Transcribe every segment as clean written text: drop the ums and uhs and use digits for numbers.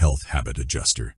health habit adjuster.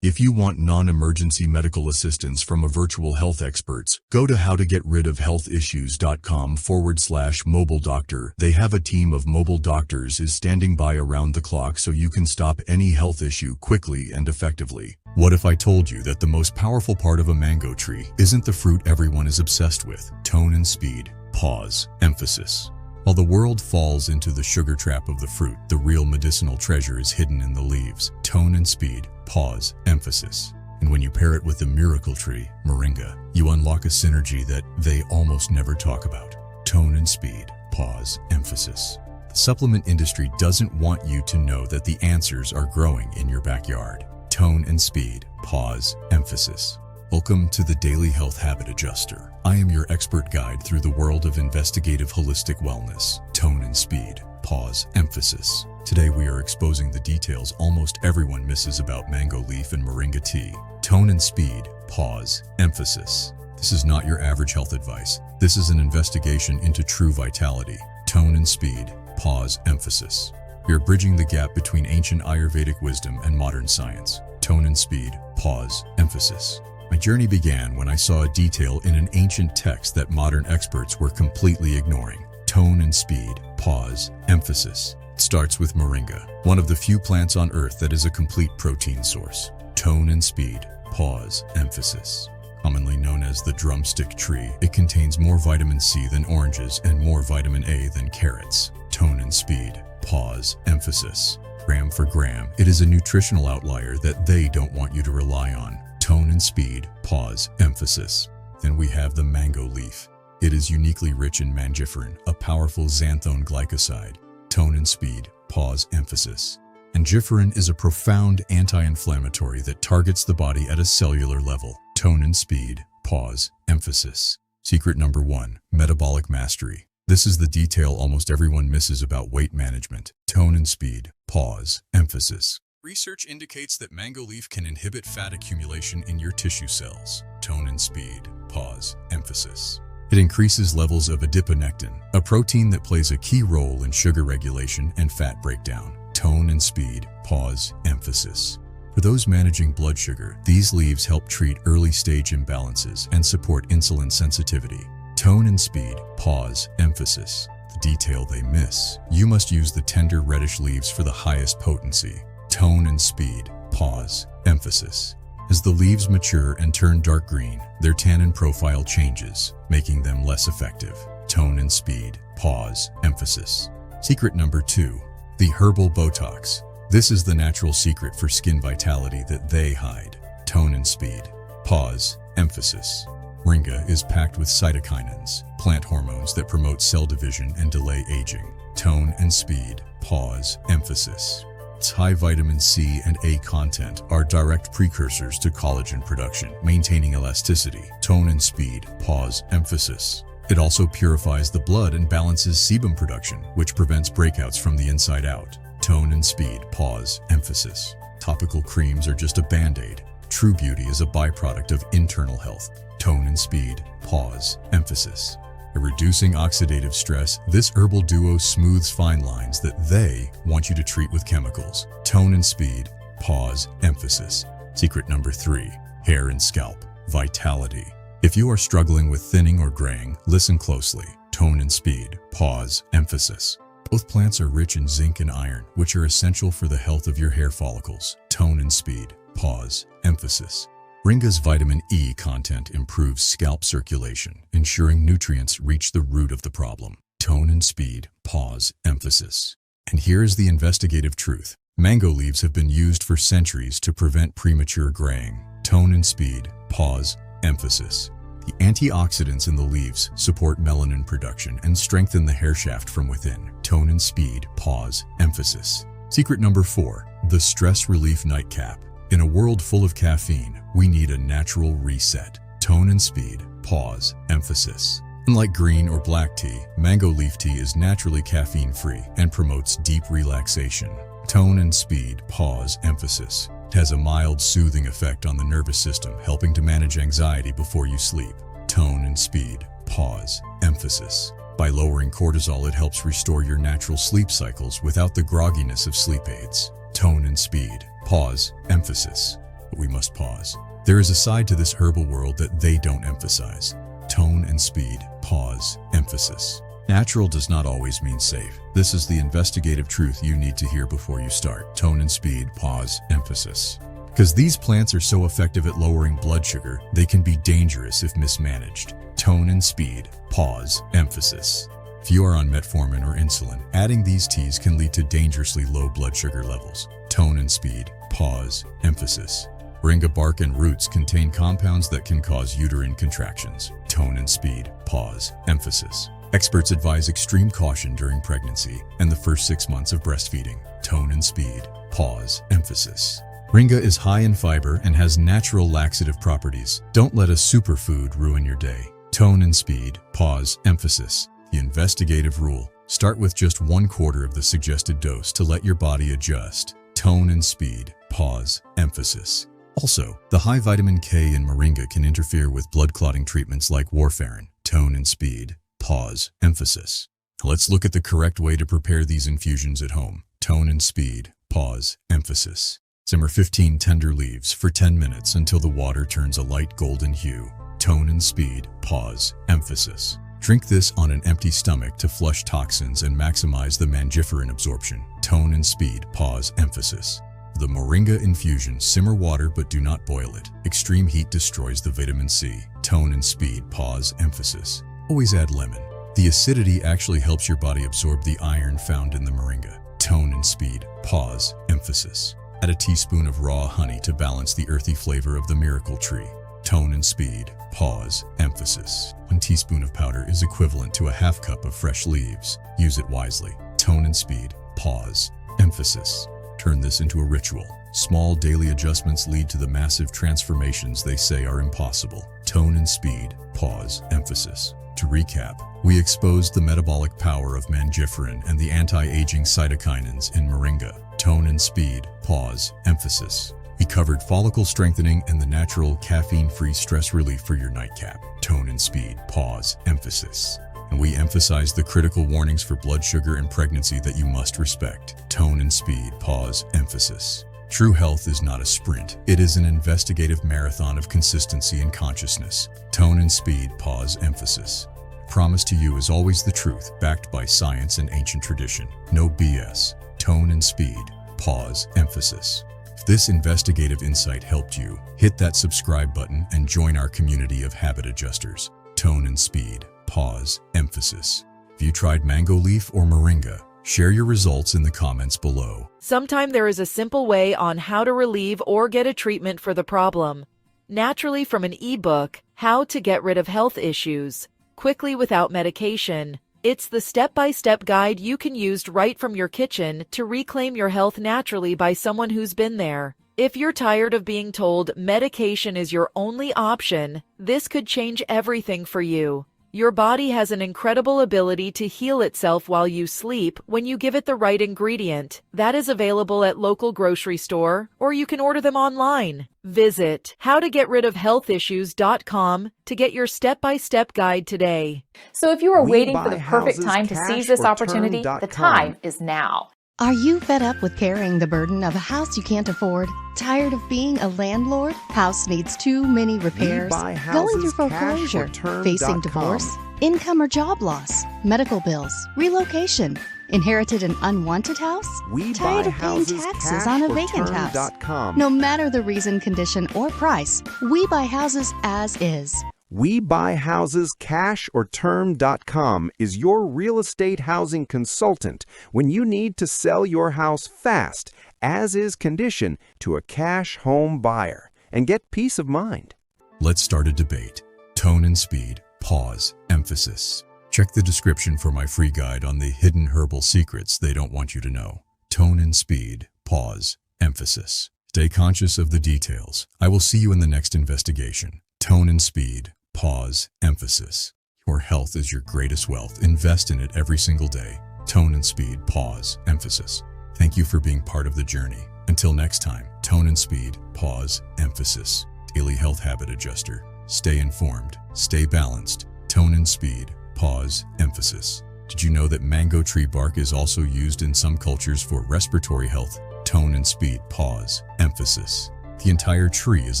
If you want non-emergency medical assistance from a virtual health experts, go to howtogetridofhealthissues.com/mobile doctor. They have a team of mobile doctors is standing by around the clock so you can stop any health issue quickly and effectively. What if I told you that the most powerful part of a mango tree isn't the fruit everyone is obsessed with? Tone and speed. Pause. Emphasis. While the world falls into the sugar trap of the fruit, the real medicinal treasure is hidden in the leaves. Tone and speed. Pause. Emphasis. And when you pair it with the miracle tree, Moringa, you unlock a synergy that they almost never talk about. Tone and speed. Pause. Emphasis. The supplement industry doesn't want you to know that the answers are growing in your backyard. Tone and speed. Pause. Emphasis. Welcome to the Daily Health Habit Adjuster. I am your expert guide through the world of investigative holistic wellness. Tone and speed. Pause. Emphasis. Today we are exposing the details almost everyone misses about mango leaf and moringa tea. Tone and speed. Pause. Emphasis. This is not your average health advice. This is an investigation into true vitality. Tone and speed. Pause. Emphasis. We are bridging the gap between ancient Ayurvedic wisdom and modern science. Tone and speed. Pause. Emphasis. My journey began when I saw a detail in an ancient text that modern experts were completely ignoring. Tone and speed. Pause. Emphasis. It starts with moringa, one of the few plants on earth that is a complete protein source. Tone and speed. Pause. Emphasis. Commonly known as the drumstick tree, it contains more vitamin C than oranges and more vitamin A than carrots. Tone and speed. Pause. Emphasis. Gram for gram, it is a nutritional outlier that they don't want you to rely on. Tone and speed. Pause. Emphasis. Then we have the mango leaf. It is uniquely rich in mangiferin, a powerful xanthone glycoside. Tone and speed. Pause. Emphasis. Mangiferin is a profound anti-inflammatory that targets the body at a cellular level. Tone and speed. Pause. Emphasis. Secret number 1. Metabolic mastery. This is the detail almost everyone misses about weight management. Tone and speed. Pause. Emphasis. Research indicates that mango leaf can inhibit fat accumulation in your tissue cells. Tone and speed. Pause. Emphasis. It increases levels of adiponectin, a protein that plays a key role in sugar regulation and fat breakdown. Tone and speed. Pause. Emphasis. For those managing blood sugar, these leaves help treat early-stage imbalances and support insulin sensitivity. Tone and speed. Pause. Emphasis. The detail they miss. You must use the tender reddish leaves for the highest potency. Tone and speed. Pause. Emphasis. As the leaves mature and turn dark green, their tannin profile changes, making them less effective. Tone and speed. Pause. Emphasis. Secret number 2. The herbal Botox. This is the natural secret for skin vitality that they hide. Tone and speed. Pause. Emphasis. Moringa is packed with cytokinins, plant hormones that promote cell division and delay aging. Tone and speed. Pause. Emphasis. Its high vitamin C and A content are direct precursors to collagen production, maintaining elasticity. Tone and speed. Pause. Emphasis. It also purifies the blood and balances sebum production, which prevents breakouts from the inside out. Tone and speed. Pause. Emphasis. Topical creams are just a band-aid. True beauty is a byproduct of internal health. Tone and speed. Pause. Emphasis. By reducing oxidative stress, this herbal duo smooths fine lines that they want you to treat with chemicals. Tone and speed. Pause. Emphasis. Secret number 3. Hair and scalp. Vitality. If you are struggling with thinning or graying, listen closely. Tone and speed. Pause. Emphasis. Both plants are rich in zinc and iron, which are essential for the health of your hair follicles. Tone and speed. Pause. Emphasis. Moringa's vitamin E content improves scalp circulation, ensuring nutrients reach the root of the problem. Tone and speed. Pause. Emphasis. And here's the investigative truth. Mango leaves have been used for centuries to prevent premature graying. Tone and speed. Pause. Emphasis. The antioxidants in the leaves support melanin production and strengthen the hair shaft from within. Tone and speed. Pause. Emphasis. Secret number 4. The stress relief nightcap. In a world full of caffeine, we need a natural reset. Tone and speed. Pause. Emphasis. Unlike green or black tea, mango leaf tea is naturally caffeine-free and promotes deep relaxation. Tone and speed. Pause. Emphasis. It has a mild soothing effect on the nervous system, helping to manage anxiety before you sleep. Tone and speed. Pause. Emphasis. By lowering cortisol, it helps restore your natural sleep cycles without the grogginess of sleep aids. Tone and speed. Pause. Emphasis. But we must pause. There is a side to this herbal world that they don't emphasize. Tone and speed. Pause. Emphasis. Natural does not always mean safe. This is the investigative truth you need to hear before you start. Tone and speed. Pause. Emphasis. Because these plants are so effective at lowering blood sugar, they can be dangerous if mismanaged. Tone and speed. Pause. Emphasis. If you are on metformin or insulin, adding these teas can lead to dangerously low blood sugar levels. Tone and speed. Pause. Emphasis. Moringa bark and roots contain compounds that can cause uterine contractions. Tone and speed. Pause. Emphasis. Experts advise extreme caution during pregnancy and the first 6 months of breastfeeding. Tone and speed. Pause. Emphasis. Moringa is high in fiber and has natural laxative properties. Don't let a superfood ruin your day. Tone and speed. Pause. Emphasis. The investigative rule. Start with just 1/4 of the suggested dose to let your body adjust. Tone and speed. Pause. Emphasis. Also, the high vitamin K in moringa can interfere with blood clotting treatments like warfarin. Tone and speed. Pause. Emphasis. Let's look at the correct way to prepare these infusions at home. Tone and speed. Pause. Emphasis. Simmer 15 tender leaves for 10 minutes until the water turns a light golden hue. Tone and speed. Pause. Emphasis. Drink this on an empty stomach to flush toxins and maximize the mangiferin absorption. Tone and speed. Pause. Emphasis. The moringa infusion. Simmer water but do not boil it. Extreme heat destroys the vitamin C. Tone and speed. Pause. Emphasis. Always add lemon. The acidity actually helps your body absorb the iron found in the moringa. Tone and speed. Pause. Emphasis. Add a teaspoon of raw honey to balance the earthy flavor of the miracle tree. Tone and speed. Pause. Emphasis. 1 teaspoon of powder is equivalent to a 1/2 cup of fresh leaves. Use it wisely. Tone and speed. Pause. Emphasis. Turn this into a ritual. Small daily adjustments lead to the massive transformations they say are impossible. Tone and speed. Pause. Emphasis. To recap, we exposed the metabolic power of mangiferin and the anti-aging cytokinins in moringa. Tone and speed. Pause. Emphasis. We covered follicle strengthening and the natural caffeine-free stress relief for your nightcap. Tone and speed. Pause. Emphasis. And we emphasized the critical warnings for blood sugar and pregnancy that you must respect. Tone and speed. Pause. Emphasis. True health is not a sprint. It is an investigative marathon of consistency and consciousness. Tone and speed. Pause. Emphasis. Promise to you is always the truth, backed by science and ancient tradition. No BS. Tone and speed. Pause. Emphasis. If this investigative insight helped you, hit that subscribe button and join our community of habit adjusters. Tone and speed. Pause. Emphasis. Have you tried mango leaf or moringa? Share your results in the comments below. Sometime there is a simple way on how to relieve or get a treatment for the problem. Naturally from an ebook, How to Get Rid of Health Issues, Quickly Without Medication. It's the step-by-step guide you can use right from your kitchen to reclaim your health naturally by someone who's been there. If you're tired of being told medication is your only option, this could change everything for you. Your body has an incredible ability to heal itself while you sleep when you give it the right ingredient. That is available at local grocery store, or you can order them online. Visit howtogetridofhealthissues.com to get your step-by-step guide today. So if you are waiting for the perfect time to seize this opportunity, the time is now. Are you fed up with carrying the burden of a house you can't afford? Tired of being a landlord? House needs too many repairs? Going through foreclosure? Facing divorce? Income or job loss? Medical bills? Relocation? Inherited an unwanted house? Tired of paying taxes on a vacant house? No matter the reason, condition, or price, we buy houses as is. WeBuyHousesCashOrTerm.com is your real estate housing consultant when you need to sell your house fast, as is condition, to a cash home buyer and get peace of mind. Let's start a debate. Tone and speed. Pause. Emphasis. Check the description for my free guide on the hidden herbal secrets they don't want you to know. Tone and speed. Pause. Emphasis. Stay conscious of the details. I will see you in the next investigation. Tone and speed. Pause. Emphasis. Your health is your greatest wealth. Invest in it every single day. Tone and speed. Pause. Emphasis. Thank you for being part of the journey. Until next time, tone and speed. Pause. Emphasis. Daily health habit adjuster. Stay informed. Stay balanced. Tone and speed. Pause. Emphasis. Did you know that mango tree bark is also used in some cultures for respiratory health? Tone and speed, pause, emphasis. The entire tree is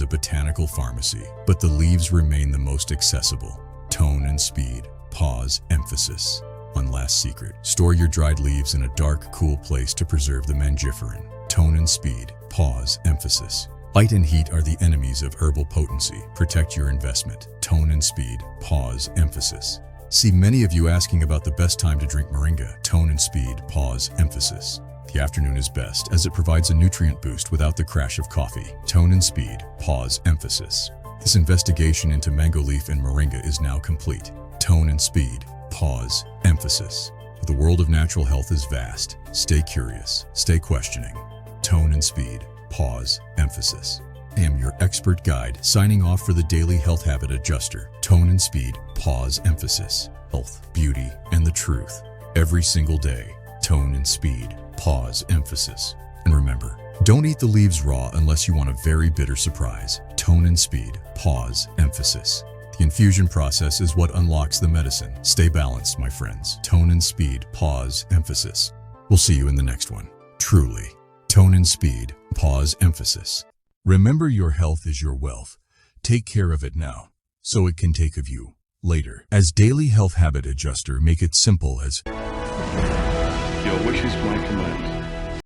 a botanical pharmacy, but the leaves remain the most accessible. Tone and speed, pause, emphasis. One last secret. Store your dried leaves in a dark, cool place to preserve the mangiferin. Tone and speed, pause, emphasis. Light and heat are the enemies of herbal potency. Protect your investment. Tone and speed, pause, emphasis. See many of you asking about the best time to drink Moringa. Tone and speed, pause, emphasis. The afternoon is best as it provides a nutrient boost without the crash of coffee. Tone and speed, pause, emphasis. This investigation into mango leaf and Moringa is now complete. Tone and speed, pause, emphasis. The world of natural health is vast. Stay curious, stay questioning. Tone and speed, pause, emphasis. I am your expert guide, signing off for the Daily Health Habit Adjuster. Tone and speed, pause, emphasis. Health, beauty, and the truth. Every single day. Tone and speed, pause, emphasis. And remember, don't eat the leaves raw unless you want a very bitter surprise. Tone and speed, pause, emphasis. The infusion process is what unlocks the medicine. Stay balanced, my friends. Tone and speed, pause, emphasis. We'll see you in the next one. Truly. Tone and speed, pause, emphasis. Remember, your health is your wealth. Take care of it now, so it can take of you later. As Daily Health Habit Adjuster, make it simple as your wish is my command.